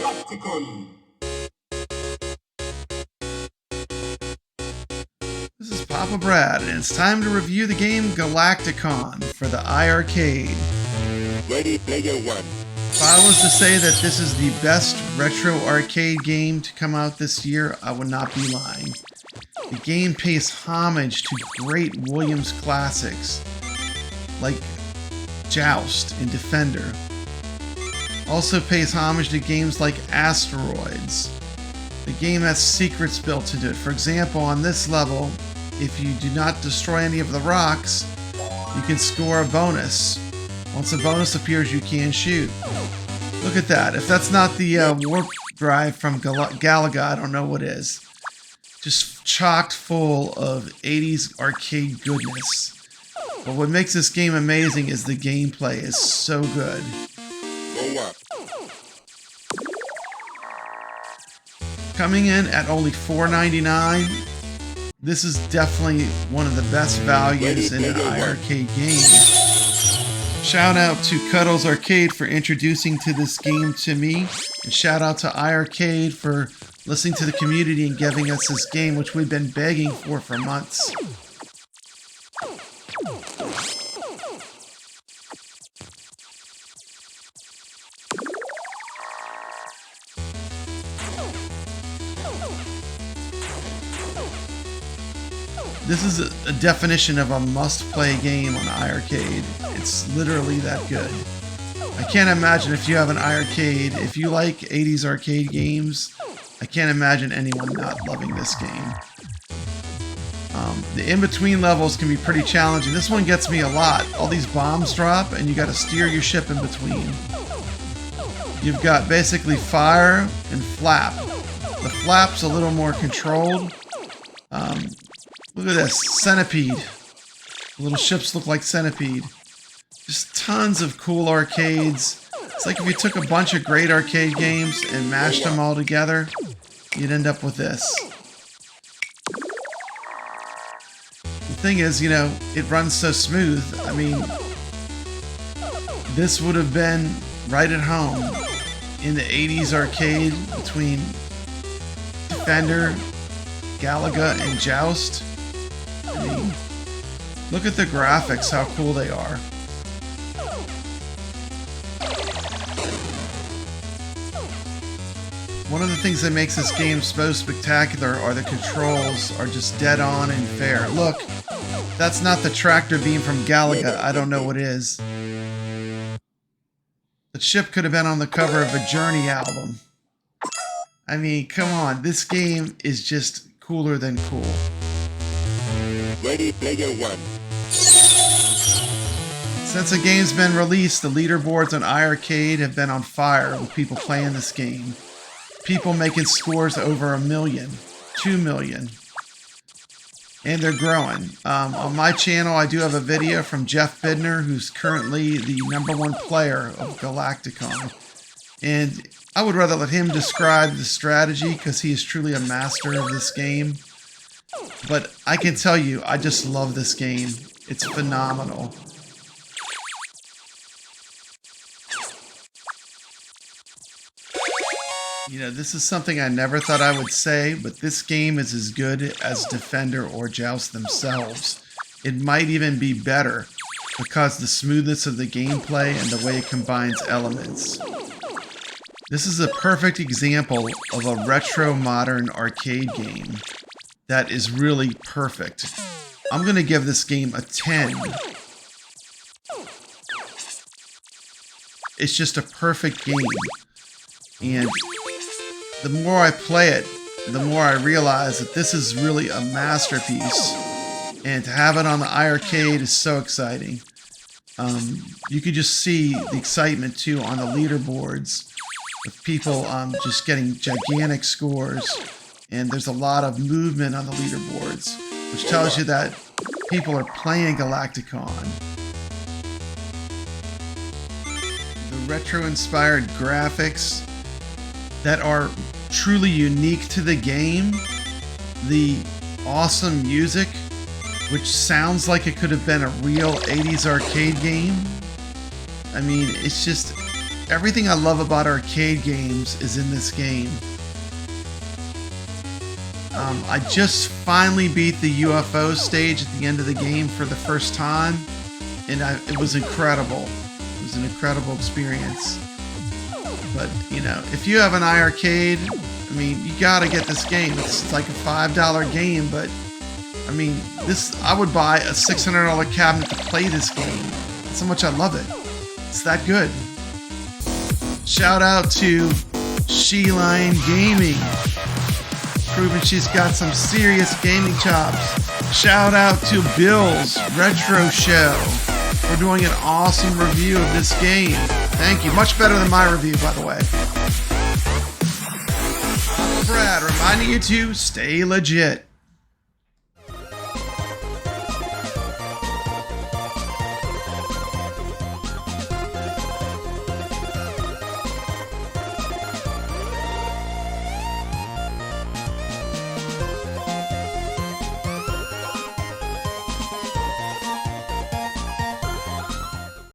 GALACTICON. This is Papa Brad, and it's time to review the game Galacticon for the iiRcade. Ready Player One. If I was to say that this is the best retro arcade game to come out this year, I would not be lying. The game pays homage to great Williams classics like Joust and Defender. Also pays homage to games like Asteroids. The game has secrets built into it. For example, on this level, if you do not destroy any of the rocks, you can score a bonus. Once a bonus appears, you can shoot. Look at that. If that's not the warp drive from Galaga, I don't know what is. Just chocked full of 80s arcade goodness. But what makes this game amazing is the gameplay is so good. Go up. Coming in at only $4.99, this is definitely one of the best values in an iiRcade game. Shout out to Cuddles Arcade for introducing to this game to me, and shout out to iiRcade for listening to the community and giving us this game, which we've been begging for months. This is a definition of a must-play game on iiRcade. It's literally that good. I can't imagine if you have an iiRcade, if you like 80s arcade games, I can't imagine anyone not loving this game. The in-between levels can be pretty challenging. This one gets me a lot. All these bombs drop and you gotta steer your ship in between. You've got basically fire and flap. The flap's a little more controlled. Look at this, centipede. The little ships look like centipede. Just tons of cool arcades. It's like if you took a bunch of great arcade games and mashed them all together, you'd end up with this. The thing is, you know, it runs so smooth. I mean, this would have been right at home in the 80s arcade between Defender, Galaga, and Joust. I mean, look at the graphics, how cool they are. One of the things that makes this game so spectacular are the controls are just dead on and fair. Look, that's not the tractor beam from Galaga. I don't know what is. The ship could have been on the cover of a Journey album. I mean, come on, this game is just cooler than cool. Ready Player One. Since the game's been released, the leaderboards on iiRcade have been on fire with people playing this game. People making scores over 1 million, 2 million. And they're growing. On my channel, I do have a video from Jeff Bidner, who's currently the #1 player of Galacticon. And I would rather let him describe the strategy because he is truly a master of this game. But I can tell you, I just love this game. It's phenomenal. You know, this is something I never thought I would say, but this game is as good as Defender or Joust themselves. It might even be better because the smoothness of the gameplay and the way it combines elements. This is a perfect example of a retro modern arcade game that is really perfect. I'm going to give this game a 10. It's just a perfect game. And the more I play it, the more I realize that this is really a masterpiece. And to have it on the iiRcade is so exciting. You could just see the excitement too on the leaderboards with people just getting gigantic scores. And there's a lot of movement on the leaderboards, which tells you that people are playing Galacticon. The retro-inspired graphics that are truly unique to the game, the awesome music, which sounds like it could have been a real 80s arcade game. I mean, it's just Everything I love about arcade games is in this game. I just finally beat the UFO stage at the end of the game for the first time, and it was incredible. It was an incredible experience. But, you know, if you have an iiRcade, I mean, you gotta get this game. It's like a $5 game, but, I mean, I would buy a $600 cabinet to play this game. That's how much I love it. It's that good. Shout out to She-Lion Gaming, proving she's got some serious gaming chops. Shout out to Bill's Retro Show for doing an awesome review of this game. Thank you. Much better than my review, by the way. I'm Brad, reminding you to stay legit.